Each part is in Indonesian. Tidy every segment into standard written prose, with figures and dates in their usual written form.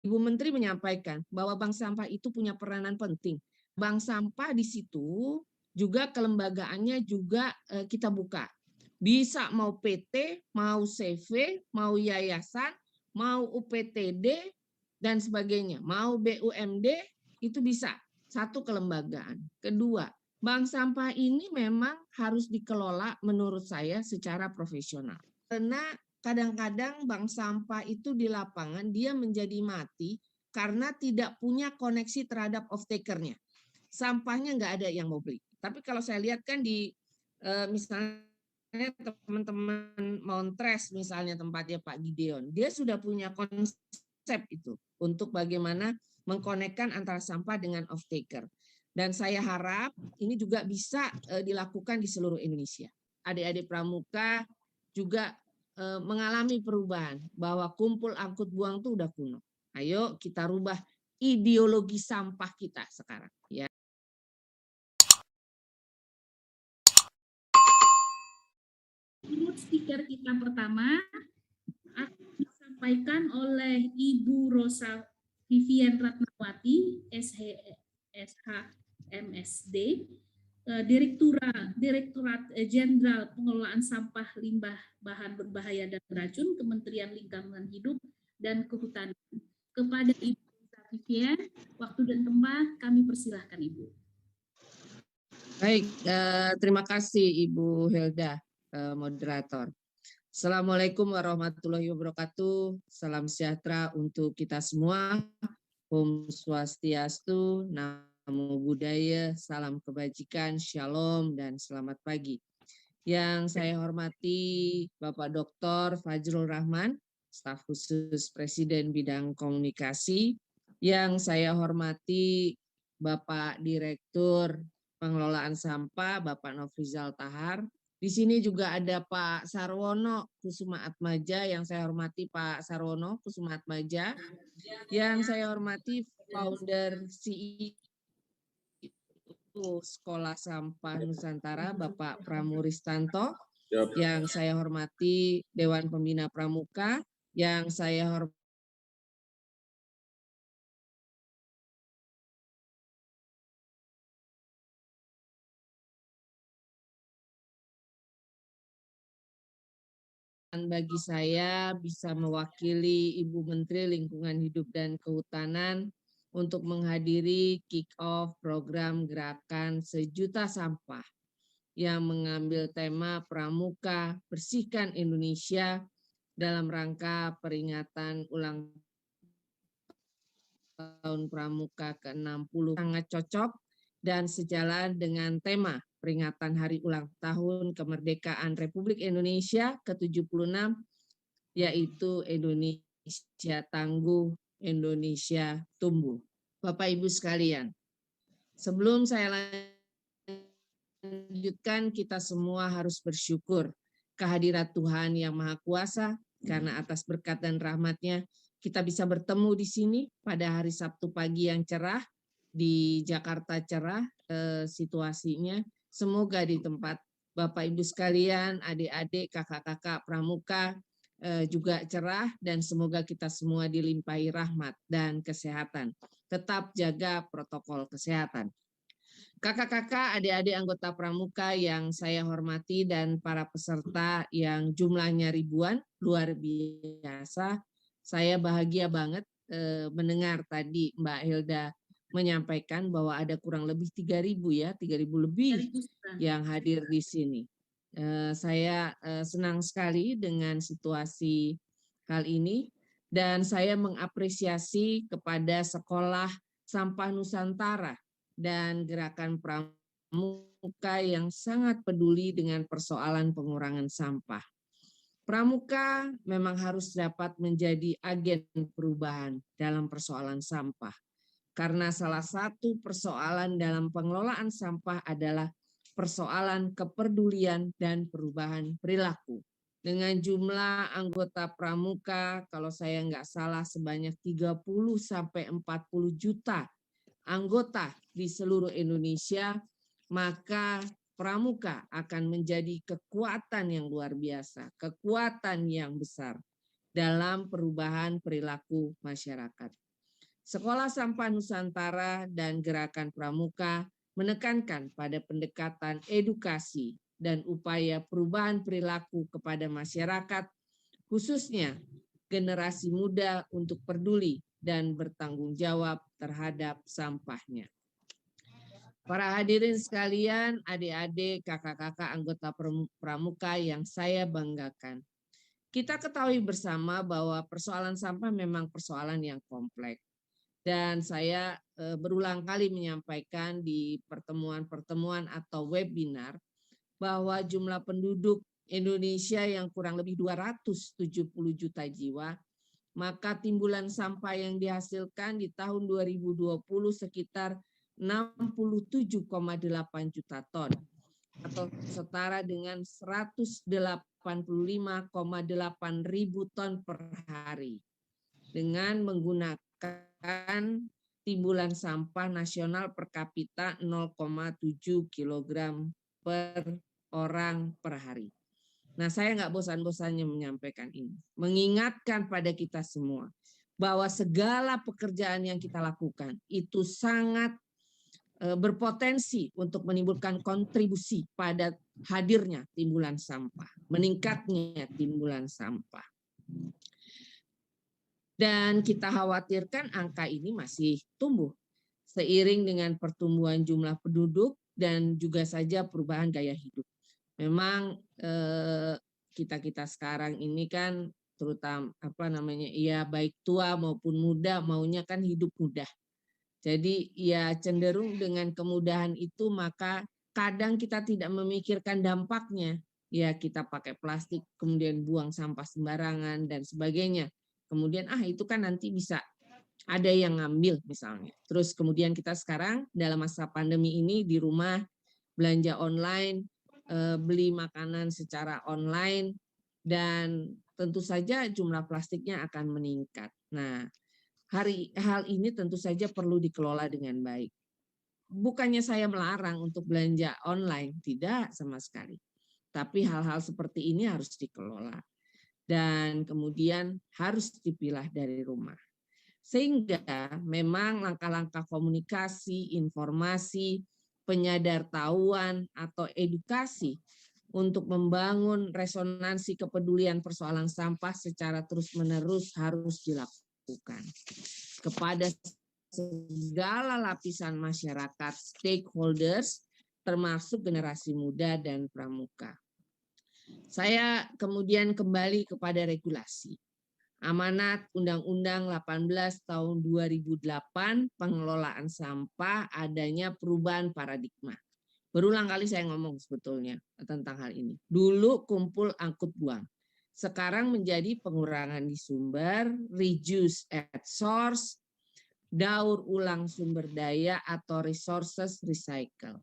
Ibu Menteri menyampaikan bahwa bank sampah itu punya peranan penting. Bank sampah di situ juga kelembagaannya juga kita buka. Bisa mau PT, mau CV, mau yayasan, mau UPTD, dan sebagainya. Mau BUMD, itu bisa. Satu, kelembagaan. Kedua, bank sampah ini memang harus dikelola menurut saya secara profesional. Karena kadang-kadang bank sampah itu di lapangan dia menjadi mati karena tidak punya koneksi terhadap off-takernya. Sampahnya nggak ada yang mau beli. Tapi kalau saya lihat kan di misalnya teman-teman Montres misalnya tempatnya Pak Gideon, dia sudah punya konsep itu untuk bagaimana mengkonekkan antara sampah dengan off-taker. Dan saya harap ini juga bisa dilakukan di seluruh Indonesia. Adik-adik pramuka juga mengalami perubahan bahwa kumpul angkut buang itu udah kuno. Ayo kita rubah ideologi sampah kita sekarang. Ya. Speaker kita pertama akan disampaikan oleh Ibu Rosa Vivian Ratnawati, SHMSD, Direktorat Jenderal Pengelolaan Sampah Limbah Bahan Berbahaya dan Beracun, Kementerian Lingkungan Hidup dan Kehutanan. Kepada Ibu Rosa Vivian, waktu dan tempat kami persilahkan Ibu. Baik, terima kasih Ibu Hilda, moderator. Assalamualaikum warahmatullahi wabarakatuh. Salam sejahtera untuk kita semua. Om Swastiastu, Namo Buddhaya, salam kebajikan, shalom, dan selamat pagi. Yang saya hormati Bapak Dr. Fajrul Rahman, staf khusus Presiden Bidang Komunikasi. Yang saya hormati Bapak Direktur Pengelolaan Sampah, Bapak Nofrizal Tahar. Di sini juga ada Pak Sarwono Kusuma Atmaja, yang saya hormati Pak Sarwono Kusuma Atmaja. Yang saya hormati founder CEO Sekolah Sampah Nusantara, Bapak Pramuristanto. Yang saya hormati Dewan Pembina Pramuka. Yang saya hormati bagi saya bisa mewakili Ibu Menteri Lingkungan Hidup dan Kehutanan untuk menghadiri kick-off program gerakan Sejuta Sampah yang mengambil tema Pramuka Bersihkan Indonesia dalam rangka peringatan ulang tahun Pramuka ke-60. Sangat cocok dan sejalan dengan tema peringatan hari ulang tahun kemerdekaan Republik Indonesia ke-76, yaitu Indonesia Tangguh, Indonesia Tumbuh. Bapak Ibu sekalian, sebelum saya lanjutkan, kita semua harus bersyukur kehadirat Tuhan Yang Maha Kuasa, karena atas berkat dan rahmat-Nya kita bisa bertemu di sini pada hari Sabtu pagi yang cerah, di Jakarta cerah situasinya. Semoga di tempat Bapak Ibu sekalian, adik-adik, kakak-kakak pramuka juga cerah, dan semoga kita semua dilimpahi rahmat dan kesehatan. Tetap jaga protokol kesehatan. Kakak-kakak, adik-adik anggota pramuka yang saya hormati dan para peserta yang jumlahnya ribuan, luar biasa. Saya bahagia banget mendengar tadi Mbak Hilda menyampaikan bahwa ada kurang lebih 3.000 ya, 3.000 lebih yang hadir di sini. Saya senang sekali dengan situasi hal ini, dan saya mengapresiasi kepada Sekolah Sampah Nusantara dan Gerakan Pramuka yang sangat peduli dengan persoalan pengurangan sampah. Pramuka memang harus dapat menjadi agen perubahan dalam persoalan sampah. Karena salah satu persoalan dalam pengelolaan sampah adalah persoalan kepedulian dan perubahan perilaku. Dengan jumlah anggota pramuka, kalau saya nggak salah sebanyak 30 sampai 40 juta anggota di seluruh Indonesia, maka pramuka akan menjadi kekuatan yang luar biasa, kekuatan yang besar dalam perubahan perilaku masyarakat. Sekolah Sampah Nusantara dan Gerakan Pramuka menekankan pada pendekatan edukasi dan upaya perubahan perilaku kepada masyarakat, khususnya generasi muda untuk peduli dan bertanggung jawab terhadap sampahnya. Para hadirin sekalian, adik-adik, kakak-kakak anggota Pramuka yang saya banggakan. Kita ketahui bersama bahwa persoalan sampah memang persoalan yang kompleks. Dan saya berulang kali menyampaikan di pertemuan-pertemuan atau webinar bahwa jumlah penduduk Indonesia yang kurang lebih 270 juta jiwa, maka timbulan sampah yang dihasilkan di tahun 2020 sekitar 67,8 juta ton atau setara dengan 185,8 ribu ton per hari dengan menggunakan timbulan sampah nasional per kapita 0,7 kg per orang per hari. Nah, saya nggak bosan-bosannya menyampaikan ini, mengingatkan pada kita semua bahwa segala pekerjaan yang kita lakukan itu sangat berpotensi untuk menimbulkan kontribusi pada hadirnya timbulan sampah, meningkatnya timbulan sampah. Dan kita khawatirkan angka ini masih tumbuh seiring dengan pertumbuhan jumlah penduduk dan juga saja perubahan gaya hidup. Memang kita sekarang ini kan terutama ya baik tua maupun muda maunya kan hidup mudah. Jadi ya cenderung dengan kemudahan itu maka kadang kita tidak memikirkan dampaknya. Ya kita pakai plastik kemudian buang sampah sembarangan dan sebagainya. Kemudian itu kan nanti bisa ada yang ngambil misalnya. Terus kemudian kita sekarang dalam masa pandemi ini di rumah belanja online, beli makanan secara online dan tentu saja jumlah plastiknya akan meningkat. Nah, hal ini tentu saja perlu dikelola dengan baik. Bukannya saya melarang untuk belanja online, tidak sama sekali. Tapi hal-hal seperti ini harus dikelola. Dan kemudian harus dipilah dari rumah. Sehingga memang langkah-langkah komunikasi, informasi, penyadartahuan atau edukasi untuk membangun resonansi kepedulian persoalan sampah secara terus-menerus harus dilakukan kepada segala lapisan masyarakat, stakeholders, termasuk generasi muda dan pramuka. Saya kemudian kembali kepada regulasi. Amanat Undang-Undang 18 tahun 2008 pengelolaan sampah adanya perubahan paradigma. Berulang kali saya ngomong sebetulnya tentang hal ini. Dulu kumpul angkut buang. Sekarang menjadi pengurangan di sumber, reduce at source, daur ulang sumber daya atau resources recycle.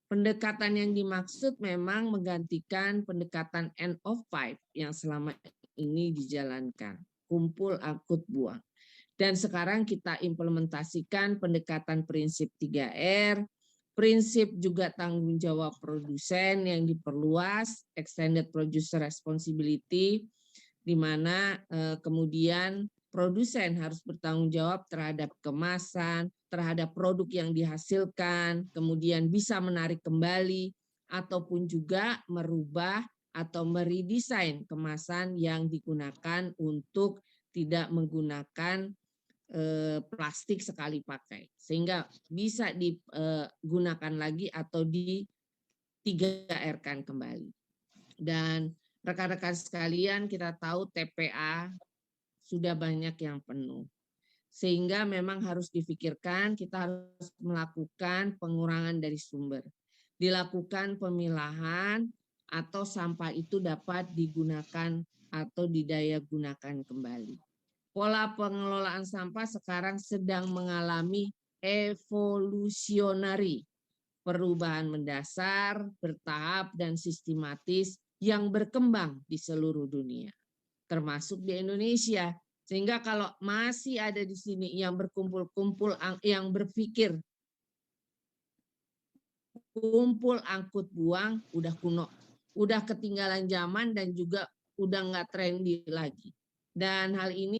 Pendekatan yang dimaksud memang menggantikan pendekatan end of pipe yang selama ini dijalankan, kumpul angkut buang. Dan sekarang kita implementasikan pendekatan prinsip 3R, prinsip juga tanggung jawab produsen yang diperluas, extended producer responsibility, di mana kemudian produsen harus bertanggung jawab terhadap kemasan, terhadap produk yang dihasilkan, kemudian bisa menarik kembali, ataupun juga merubah atau meredesain kemasan yang digunakan untuk tidak menggunakan plastik sekali pakai. Sehingga bisa digunakan lagi atau di 3R-kan kembali. Dan rekan-rekan sekalian kita tahu TPA sudah banyak yang penuh. Sehingga memang harus difikirkan kita harus melakukan pengurangan dari sumber. Dilakukan pemilahan atau sampah itu dapat digunakan atau didaya gunakan kembali. Pola pengelolaan sampah sekarang sedang mengalami evolusionari, perubahan mendasar, bertahap dan sistematis yang berkembang di seluruh dunia, termasuk di Indonesia. Sehingga kalau masih ada di sini yang berkumpul-kumpul, yang berpikir kumpul angkut buang, udah kuno, udah ketinggalan zaman dan juga udah nggak trendy lagi. Dan hal ini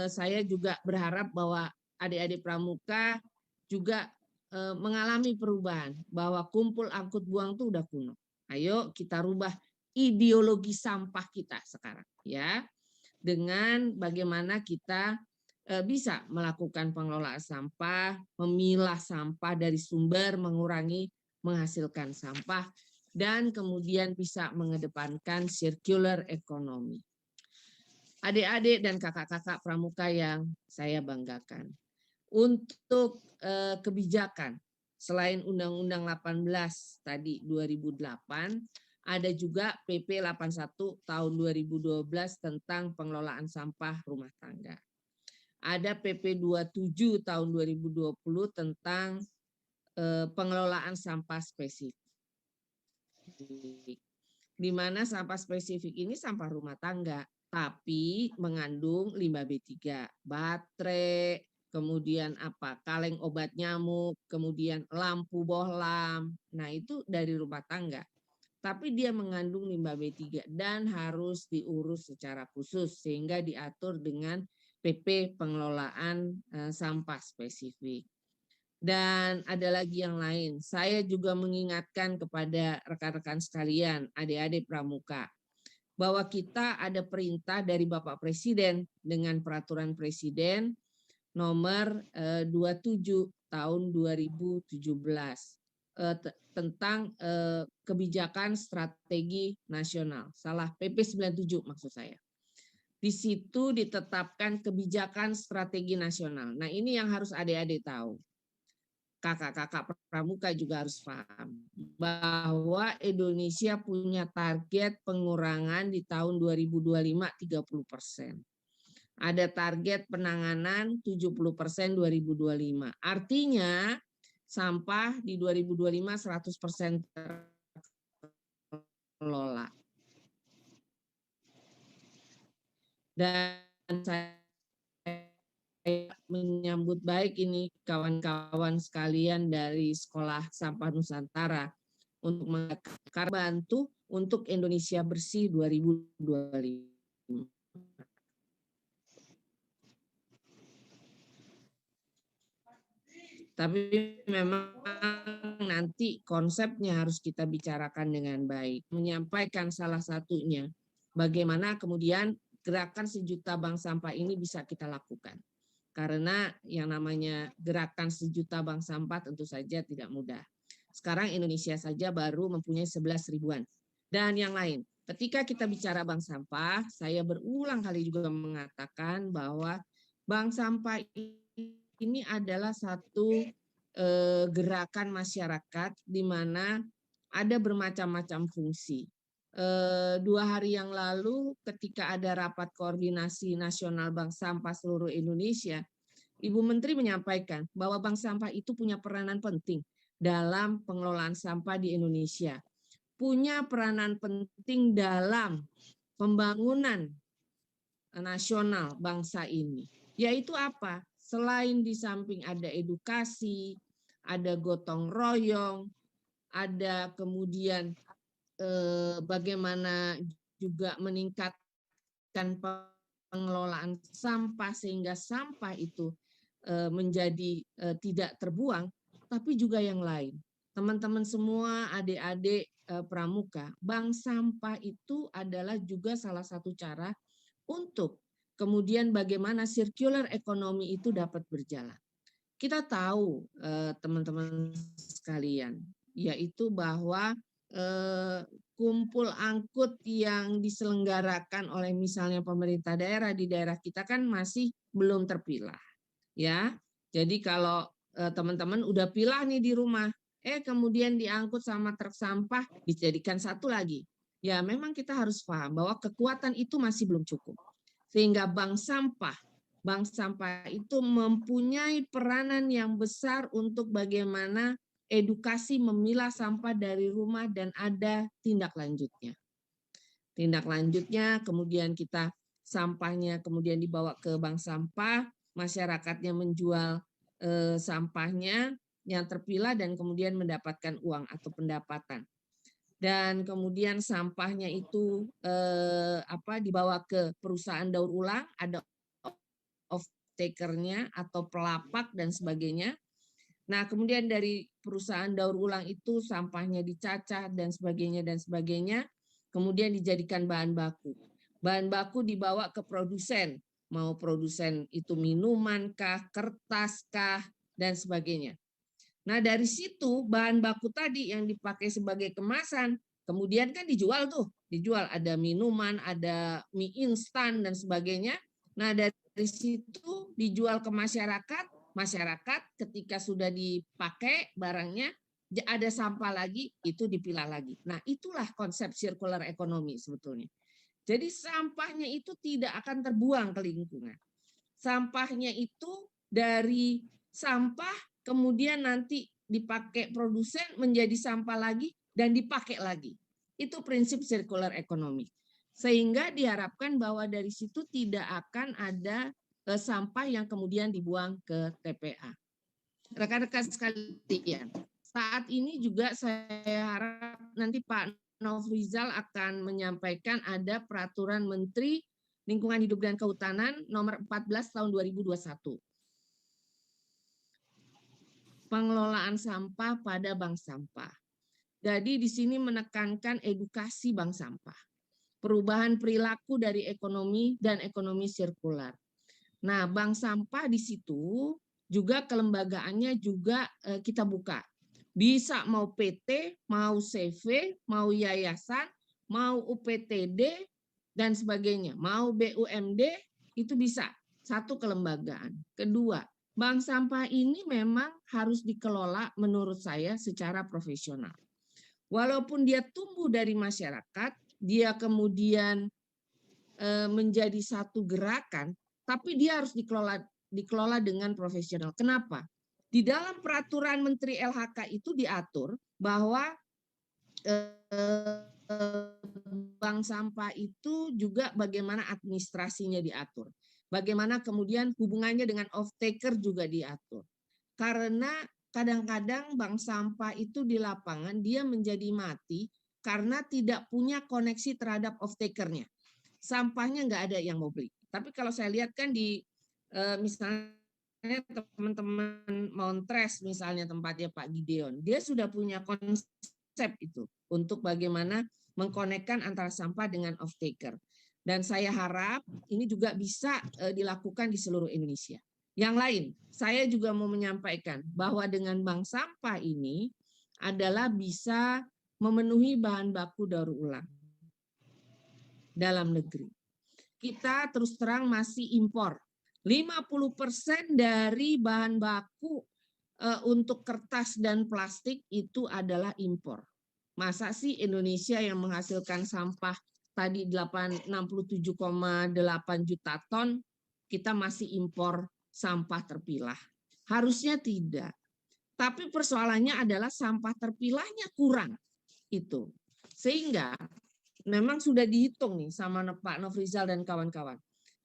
saya juga berharap bahwa adik-adik pramuka juga mengalami perubahan bahwa kumpul angkut buang itu udah kuno. Ayo kita rubah ideologi sampah kita sekarang ya, dengan bagaimana kita bisa melakukan pengelolaan sampah, memilah sampah dari sumber, mengurangi menghasilkan sampah, dan kemudian bisa mengedepankan circular economy. Adik-adik dan kakak-kakak pramuka yang saya banggakan, untuk kebijakan selain Undang-Undang 18 tadi 2008, ada juga PP 81 tahun 2012 tentang pengelolaan sampah rumah tangga. Ada PP 27 tahun 2020 tentang pengelolaan sampah spesifik. Di mana sampah spesifik ini sampah rumah tangga, tapi mengandung limbah B3, baterai, kemudian kaleng obat nyamuk, kemudian lampu bohlam. Nah, itu dari rumah tangga. Tapi dia mengandung limbah B3 dan harus diurus secara khusus sehingga diatur dengan PP pengelolaan sampah spesifik. Dan ada lagi yang lain. Saya juga mengingatkan kepada rekan-rekan sekalian, adik-adik pramuka, bahwa kita ada perintah dari Bapak Presiden dengan peraturan Presiden nomor 27 tahun 2017 tentang kebijakan strategi nasional. Salah, PP 97 maksud saya. Di situ ditetapkan kebijakan strategi nasional. Nah, ini yang harus adik-adik tahu. Kakak-kakak pramuka juga harus paham bahwa Indonesia punya target pengurangan di tahun 2025 30%. Ada target penanganan 70% 2025. Artinya sampah di 2025 100% terkelola. Dan saya menyambut baik ini kawan-kawan sekalian dari Sekolah Sampah Nusantara untuk membantu untuk Indonesia Bersih 2025. Tapi memang nanti konsepnya harus kita bicarakan dengan baik. Menyampaikan salah satunya, bagaimana kemudian gerakan sejuta bank sampah ini bisa kita lakukan. Karena yang namanya gerakan sejuta bank sampah tentu saja tidak mudah. Sekarang Indonesia saja baru mempunyai 11 ribuan. Dan yang lain, ketika kita bicara bank sampah, saya berulang kali juga mengatakan bahwa bank sampah ini adalah satu gerakan masyarakat di mana ada bermacam-macam fungsi. 2 hari yang lalu ketika ada rapat koordinasi nasional bank sampah seluruh Indonesia, Ibu Menteri menyampaikan bahwa bank sampah itu punya peranan penting dalam pengelolaan sampah di Indonesia. Punya peranan penting dalam pembangunan nasional bangsa ini. Yaitu apa? Selain di samping ada edukasi, ada gotong royong, ada kemudian bagaimana juga meningkatkan pengelolaan sampah sehingga sampah itu menjadi tidak terbuang, tapi juga yang lain. Teman-teman semua, adik-adik pramuka, bank sampah itu adalah juga salah satu cara untuk kemudian bagaimana circular economy itu dapat berjalan. Kita tahu teman-teman sekalian, yaitu bahwa kumpul angkut yang diselenggarakan oleh misalnya pemerintah daerah di daerah kita kan masih belum terpilah, ya. Jadi kalau teman-teman udah pilah nih di rumah, kemudian diangkut sama truk sampah dijadikan satu lagi, ya memang kita harus paham bahwa kekuatan itu masih belum cukup, sehingga bank sampah itu mempunyai peranan yang besar untuk bagaimana edukasi memilah sampah dari rumah dan ada tindak lanjutnya. Tindak lanjutnya kemudian kita sampahnya kemudian dibawa ke bank sampah, masyarakatnya menjual sampahnya yang terpilah dan kemudian mendapatkan uang atau pendapatan. Dan kemudian sampahnya itu dibawa ke perusahaan daur ulang, ada off off-takernya atau pelapak dan sebagainya. Nah, kemudian dari perusahaan daur ulang itu sampahnya dicacah dan sebagainya, kemudian dijadikan bahan baku. Bahan baku dibawa ke produsen, mau produsen itu minuman kah, kertas kah, dan sebagainya. Nah, dari situ bahan baku tadi yang dipakai sebagai kemasan, kemudian kan dijual ada minuman, ada mie instan dan sebagainya. Nah, dari situ dijual ke masyarakat ketika sudah dipakai barangnya, ada sampah lagi, itu dipilah lagi. Nah, itulah konsep circular economy sebetulnya. Jadi sampahnya itu tidak akan terbuang ke lingkungan. Sampahnya itu dari sampah, kemudian nanti dipakai produsen menjadi sampah lagi dan dipakai lagi. Itu prinsip circular economy. Sehingga diharapkan bahwa dari situ tidak akan ada sampah yang kemudian dibuang ke TPA. Rekan-rekan sekalian, saat ini juga saya harap nanti Pak Nofrizal akan menyampaikan ada peraturan Menteri Lingkungan Hidup dan Kehutanan nomor 14 tahun 2021. Pengelolaan sampah pada bank sampah. Jadi di sini menekankan edukasi bank sampah. Perubahan perilaku dari ekonomi dan ekonomi sirkular. Nah, bank sampah di situ juga kelembagaannya juga kita buka. Bisa mau PT, mau CV, mau yayasan, mau UPTD, dan sebagainya. Mau BUMD, itu bisa. Satu, kelembagaan. Kedua, bank sampah ini memang harus dikelola menurut saya secara profesional. Walaupun dia tumbuh dari masyarakat, dia kemudian menjadi satu gerakan, tapi dia harus dikelola dengan profesional. Kenapa? Di dalam peraturan Menteri LHK itu diatur bahwa bank sampah itu juga bagaimana administrasinya diatur. Bagaimana kemudian hubungannya dengan off-taker juga diatur. Karena kadang-kadang bank sampah itu di lapangan dia menjadi mati karena tidak punya koneksi terhadap off-takernya. Sampahnya nggak ada yang mau beli. Tapi kalau saya lihat kan di misalnya teman-teman Montres misalnya tempatnya Pak Gideon, dia sudah punya konsep itu untuk bagaimana mengkonekkan antara sampah dengan off-taker. Dan saya harap ini juga bisa dilakukan di seluruh Indonesia. Yang lain, saya juga mau menyampaikan bahwa dengan bank sampah ini adalah bisa memenuhi bahan baku daur ulang dalam negeri. Kita terus terang masih impor. 50% dari bahan baku untuk kertas dan plastik itu adalah impor. Masa sih Indonesia yang menghasilkan sampah tadi 67,8 juta ton, kita masih impor sampah terpilah? Harusnya tidak. Tapi persoalannya adalah sampah terpilahnya kurang. Itu. Sehingga memang sudah dihitung nih sama Pak Nofrizal dan kawan-kawan.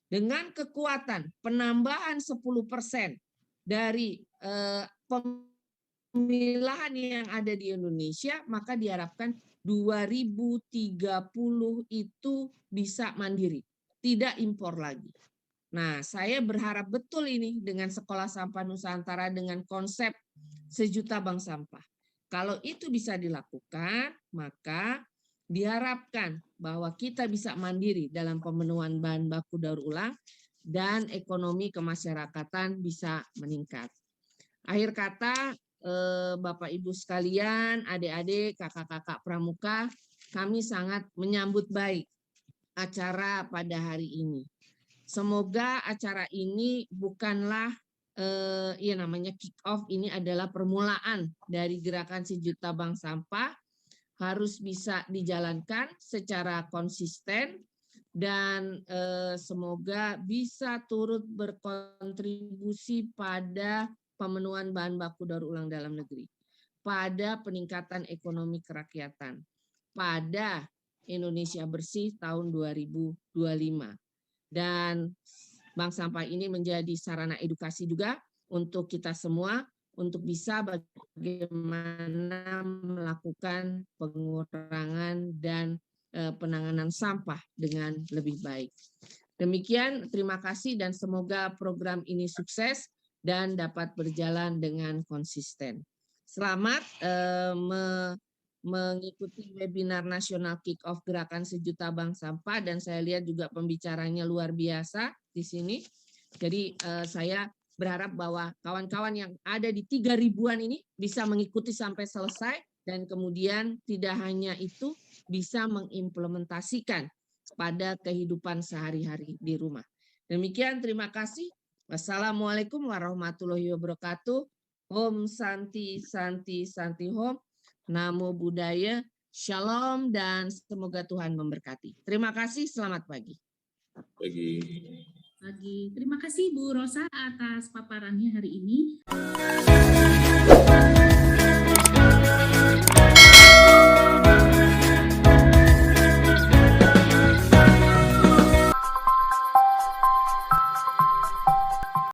Dengan kekuatan penambahan 10% dari pemilahan yang ada di Indonesia, maka diharapkan 2030 itu bisa mandiri, tidak impor lagi. Nah, saya berharap betul ini dengan Sekolah Sampah Nusantara dengan konsep sejuta bank sampah. Kalau itu bisa dilakukan, maka diharapkan bahwa kita bisa mandiri dalam pemenuhan bahan baku daur ulang dan ekonomi kemasyarakatan bisa meningkat. Akhir kata, Bapak Ibu sekalian, adik-adik, kakak-kakak pramuka, kami sangat menyambut baik acara pada hari ini. Semoga acara ini bukanlah ya namanya kick off, ini adalah permulaan dari gerakan sejuta bank sampah, harus bisa dijalankan secara konsisten dan semoga bisa turut berkontribusi pada pemenuhan bahan baku daur ulang dalam negeri, pada peningkatan ekonomi kerakyatan, pada Indonesia bersih tahun 2025. Dan bank sampah ini menjadi sarana edukasi juga untuk kita semua untuk bisa bagaimana melakukan pengurangan dan penanganan sampah dengan lebih baik. Demikian, terima kasih dan semoga program ini sukses dan dapat berjalan dengan konsisten. Selamat mengikuti webinar nasional kick-off Gerakan Sejuta Bank Sampah, dan saya lihat juga pembicaranya luar biasa di sini. Jadi saya berharap bahwa kawan-kawan yang ada di 3.000-an ini bisa mengikuti sampai selesai, dan kemudian tidak hanya itu, bisa mengimplementasikan pada kehidupan sehari-hari di rumah. Demikian, terima kasih. Wassalamualaikum warahmatullahi wabarakatuh. Om Santi Santi Santi Om. Namo Buddhaya. Shalom dan semoga Tuhan memberkati. Terima kasih, selamat pagi. Pagi. Terima kasih Bu Rosa atas paparannya hari ini.